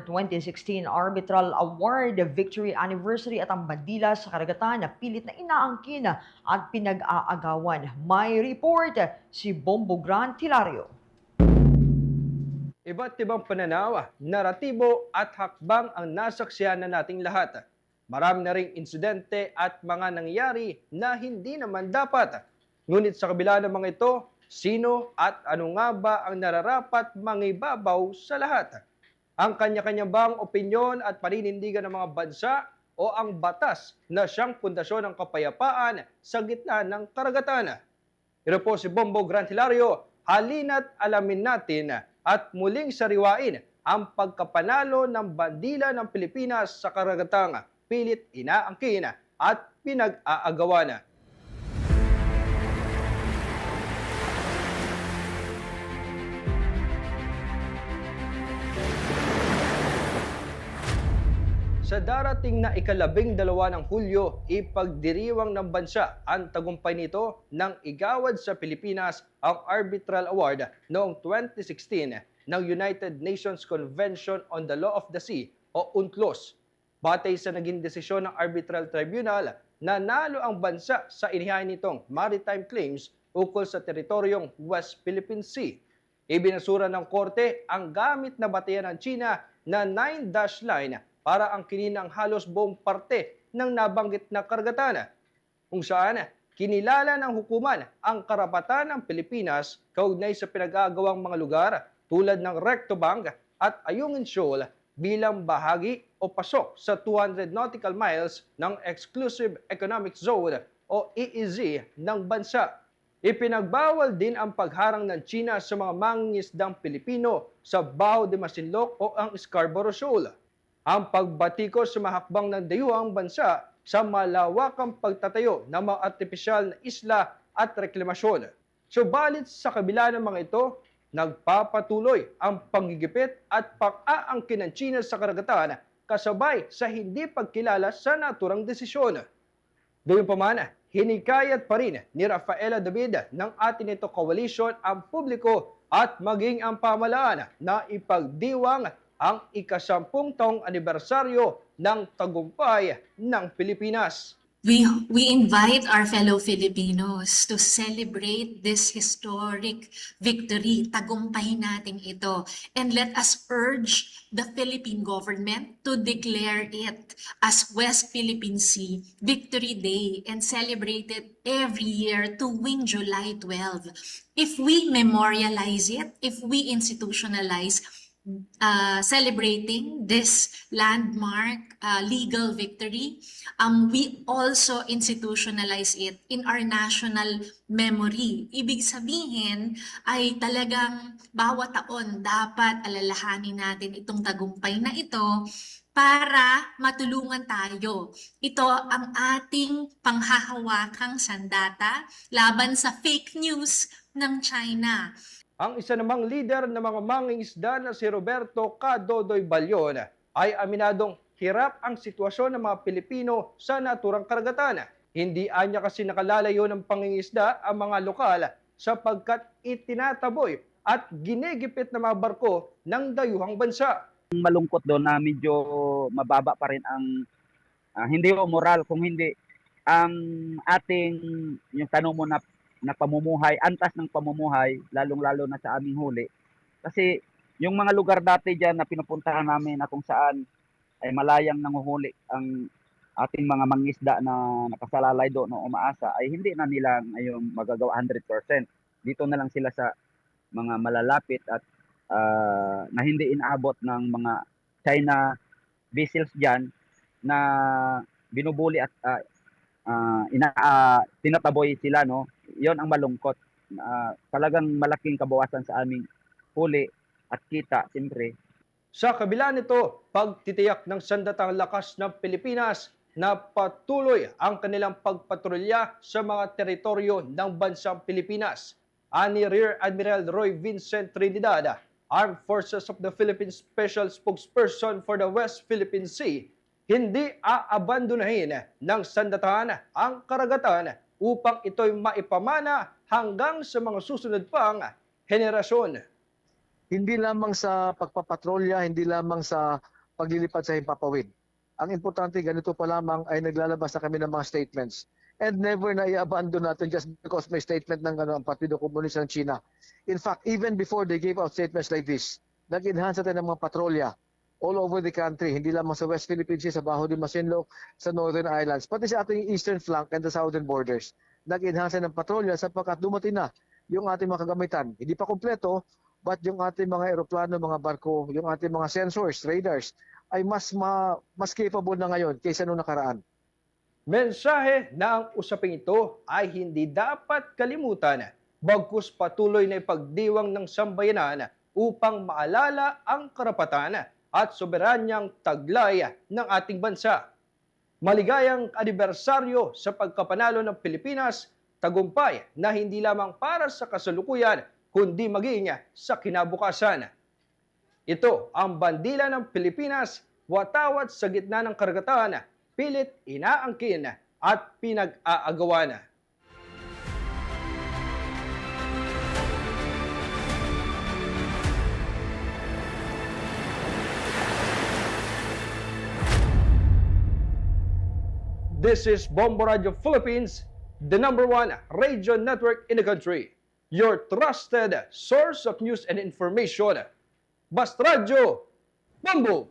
2016 Arbitral Award Victory Anniversary at ang bandila sa karagatan na pilit na inaangkin at pinag-aagawan. May report si Bombo Grant Hilario. Iba't ibang pananaw, naratibo at hakbang ang nasaksihan na nating lahat. Marami na ring insidente at mga nangyari na hindi naman dapat. Ngunit sa kabila ng mga ito, sino at ano nga ba ang nararapat mangibabaw sa lahat? Ang kanya-kanya bang opinyon at paninindigan ng mga bansa o ang batas na siyang pundasyon ng kapayapaan sa gitna ng karagatan? Ito po si Bombo Grant Hilario. Halina't alamin natin at muling sariwain ang pagkapanalo ng bandila ng Pilipinas sa karagatang pilit inaangkin at pinag-aagawan. Sa darating na ika-12 ng Hulyo, ipagdiriwang ng bansa ang tagumpay nito nang igawad sa Pilipinas ang Arbitral Award noong 2016 ng United Nations Convention on the Law of the Sea o UNCLOS. Batay sa naging desisyon ng Arbitral Tribunal, nanalo ang bansa sa inihain nitong maritime claims ukol sa teritoryong West Philippine Sea. Ibinasura ng korte ang gamit na batayan ng China na 9-dash line para angkinin ang halos buong parte ng nabanggit na karagatan, kung saan kinilala ng hukuman ang karapatan ng Pilipinas kaugnay sa pinag-aagawang mga lugar tulad ng Recto Bank at Ayungin Shoal bilang bahagi o pasok sa 200 nautical miles ng Exclusive Economic Zone o EEZ ng bansa. Ipinagbawal din ang pagharang ng China sa mga mangingisdang Pilipino sa Bao de Masinloc o ang Scarborough Shoal. Ang pagbatikos sa mahakbang ng dayuhang bansa sa malawakang pagtatayo ng mga artipisyal na isla at reklamasyon. Subalit sa kabila ng mga ito, nagpapatuloy ang panggigipit at pang-aangkin ng China sa karagatan kasabay sa hindi pagkilala sa naturang desisyon. Gayunpaman, hinikayat pa rin ni Rafaela David ng atin ito coalition ang publiko at maging ang pamahalaan na ipagdiwang ang ika-10 taong anibersaryo ng tagumpay ng Pilipinas. We invite our fellow Filipinos to celebrate this historic victory. Tagumpay natin ito. And let us urge the Philippine government to declare it as West Philippine Sea Victory Day and celebrate it every year tuwing July 12. If we memorialize it, if we institutionalize celebrating this landmark legal victory, we also institutionalize it in our national memory. Ibig sabihin ay talagang bawat taon dapat alalahanin natin itong tagumpay na ito para matulungan tayo. Ito ang ating panghahawakang sandata laban sa fake news ng China. Ang isa namang leader ng mga mangingisda na si Roberto Cadodoy Balyon ay aminadong hirap ang sitwasyon ng mga Pilipino sa naturang karagatan. Hindi anya kasi nakalalayo ng pangingisda ang mga lokal sapagkat itinataboy at ginigipit na mga barko ng dayuhang bansa. Malungkot doon na medyo mababa pa rin ang hindi o moral kung hindi ang ating yung tanong mo na pamumuhay, antas ng pamumuhay, lalong-lalo na sa aming huli. Kasi yung mga lugar dati dyan na pinupuntahan namin na kung saan ay malayang nanguhuli ang ating mga mangisda na nakasalalay doon o umaasa, ay hindi na nila ngayon magagawa 100%. Dito na lang sila sa mga malalapit at na hindi inaabot ng mga China vessels dyan na binubuli at tinataboy sila, no? Yon ang malungkot. Talagang malaking kabawasan sa aming huli at kita, siyempre. Sa kabila nito, pagtitiyak ng sandatang lakas ng Pilipinas na patuloy ang kanilang pagpatrolya sa mga teritoryo ng bansang Pilipinas. Ani Rear Admiral Roy Vincent Trinidad, Armed Forces of the Philippines Special Spokesperson for the West Philippine Sea, hindi aabandonahin ng sandatahan ang karagatan upang ito'y maipamana hanggang sa mga susunod pang henerasyon. Hindi lamang sa pagpapatrolya, hindi lamang sa paglilipad sa himpapawid. Ang importante, ganito pa lamang ay naglalabas na kami ng mga statements. And never na i-abandon natin just because may statement ng ang Partido Komunista ng China. In fact, even before they gave out statements like this, nag-enhance natin ng mga patrolya all over the country, hindi lamang sa West Philippine Sea, sa Bajo de Masinloc, sa Northern Islands, pati sa ating eastern flank and the southern borders. Nag-enhance ng patrolya sapagkat dumating na yung ating mga kagamitan. Hindi pa kompleto, but yung ating mga eroplano, mga barko, yung ating mga sensors, radars, ay mas capable na ngayon kaysa nung nakaraan. Mensahe na ang usaping ito ay hindi dapat kalimutan, bagkus patuloy na ipagdiwang ng sambayanan upang maalala ang karapatan at soberanyang taglay ng ating bansa. Maligayang anibersaryo sa pagkapanalo ng Pilipinas, tagumpay na hindi lamang para sa kasalukuyan, kundi maging sa kinabukasan. Ito ang bandila ng Pilipinas, watawat sa gitna ng karagatan, pilit inaangkin at pinag-aagawan. This is Bombo Radio Philippines, the #1 radio network in the country. Your trusted source of news and information. Basta Radio Bombo!